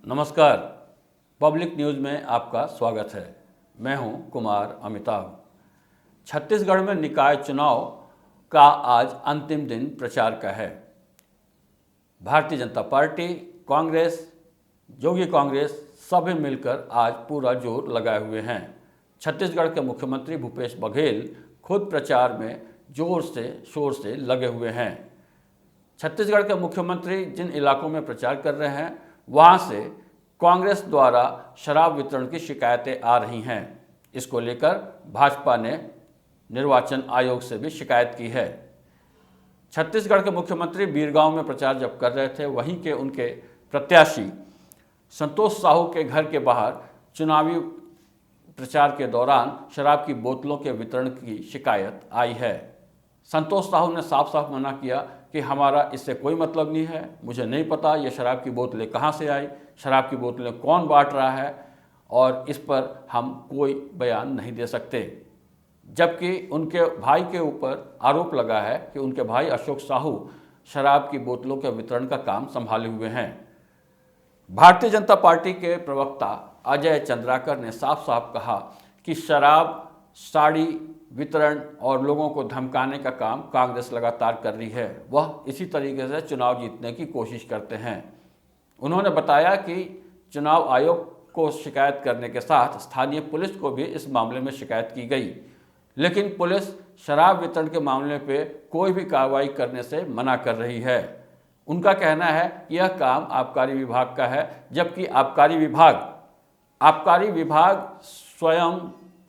नमस्कार। Public news में आपका स्वागत है। मैं हूं कुमार अमिताभ। छत्तीसगढ़ में निकाय चुनाव का आज अंतिम दिन प्रचार का है। भारतीय जनता पार्टी, कांग्रेस, जोगी कांग्रेस सभी मिलकर आज पूरा जोर लगाए हुए हैं। छत्तीसगढ़ के मुख्यमंत्री भूपेश बघेल खुद प्रचार में जोर से शोर से लगे हुए हैं। छत्तीसगढ़ के मुख्यमंत्री जिन इलाकों में प्रचार कर रहे हैं वहां से कांग्रेस द्वारा शराब वितरण की शिकायतें आ रही हैं। इसको लेकर भाजपा ने निर्वाचन आयोग से भी शिकायत की है। छत्तीसगढ़ के मुख्यमंत्री बीरगांव में प्रचार जब कर रहे थे, वहीं के उनके प्रत्याशी संतोष साहू के घर के बाहर चुनावी प्रचार के दौरान शराब की बोतलों के वितरण की शिकायत आई है। संतोष साहू ने साफ साफ मना किया कि हमारा इससे कोई मतलब नहीं है, मुझे नहीं पता ये शराब की बोतलें कहाँ से आई, शराब की बोतलें कौन बांट रहा है और इस पर हम कोई बयान नहीं दे सकते। जबकि उनके भाई के ऊपर आरोप लगा है कि उनके भाई अशोक साहू शराब की बोतलों के वितरण का काम संभाले हुए हैं। भारतीय जनता पार्टी के प्रवक्ता अजय चंद्राकर ने साफ साफ कहा कि शराब, साड़ी वितरण और लोगों को धमकाने का काम कांग्रेस लगातार कर रही है। वह इसी तरीके से चुनाव जीतने की कोशिश करते हैं। उन्होंने बताया कि चुनाव आयोग को शिकायत करने के साथ स्थानीय पुलिस को भी इस मामले में शिकायत की गई, लेकिन पुलिस शराब वितरण के मामले पे कोई भी कार्रवाई करने से मना कर रही है। उनका कहना है कि यह काम आबकारी विभाग का है, जबकि आबकारी विभाग स्वयं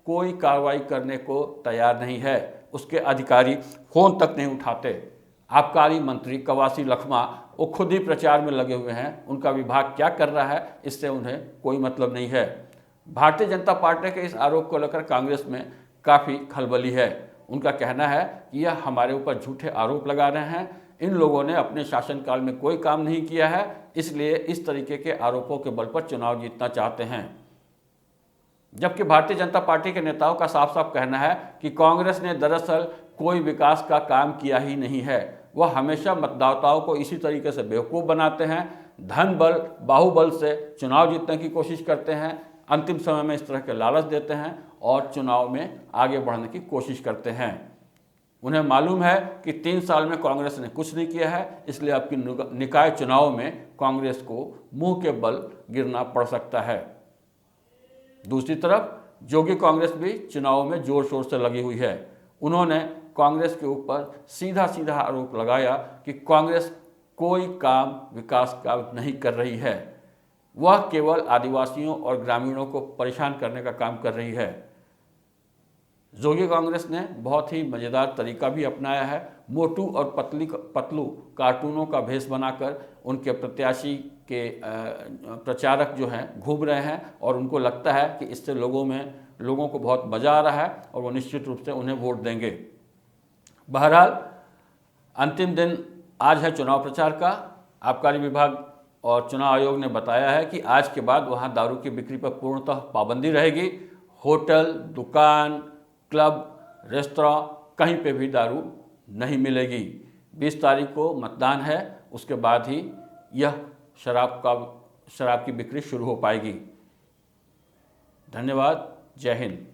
कोई कार्रवाई करने को तैयार नहीं है। उसके अधिकारी फोन तक नहीं उठाते। आबकारी मंत्री कवासी लखमा वो खुद ही प्रचार में लगे हुए हैं। उनका विभाग क्या कर रहा है इससे उन्हें कोई मतलब नहीं है। भारतीय जनता पार्टी के इस आरोप को लेकर कांग्रेस में काफ़ी खलबली है। उनका कहना है कि यह हमारे ऊपर झूठे आरोप लगा रहे हैं। इन लोगों ने अपने शासनकाल में कोई काम नहीं किया है, इसलिए इस तरीके के आरोपों के बल पर चुनाव जीतना चाहते हैं। जबकि भारतीय जनता पार्टी के नेताओं का साफ साफ कहना है कि कांग्रेस ने दरअसल कोई विकास का काम किया ही नहीं है। वह हमेशा मतदाताओं को इसी तरीके से बेवकूफ़ बनाते हैं, धन बल बाहुबल से चुनाव जीतने की कोशिश करते हैं, अंतिम समय में इस तरह के लालच देते हैं और चुनाव में आगे बढ़ने की कोशिश करते हैं। उन्हें मालूम है कि 3 साल में कांग्रेस ने कुछ नहीं किया है, इसलिए अब की निकाय चुनाव में कांग्रेस को मुंह के बल गिरना पड़ सकता है। दूसरी तरफ जोगी कांग्रेस भी चुनाव में जोर शोर से लगी हुई है। उन्होंने कांग्रेस के ऊपर सीधा सीधा आरोप लगाया कि कांग्रेस कोई काम विकास का नहीं कर रही है, वह केवल आदिवासियों और ग्रामीणों को परेशान करने का काम कर रही है। जोगी कांग्रेस ने बहुत ही मज़ेदार तरीका भी अपनाया है। मोटू और पतलू कार्टूनों का भेष बनाकर उनके प्रत्याशी के प्रचारक जो हैं घूम रहे हैं और उनको लगता है कि इससे लोगों को बहुत मज़ा आ रहा है और वो निश्चित रूप से उन्हें वोट देंगे। बहरहाल अंतिम दिन आज है चुनाव प्रचार का। आबकारी विभाग और चुनाव आयोग ने बताया है कि आज के बाद वहाँ दारू की बिक्री पर पूर्णतः पाबंदी रहेगी। होटल, दुकान, क्लब, रेस्तरां कहीं पे भी दारू नहीं मिलेगी। 20 तारीख को मतदान है, उसके बाद ही यह शराब की बिक्री शुरू हो पाएगी। धन्यवाद। जय हिंद।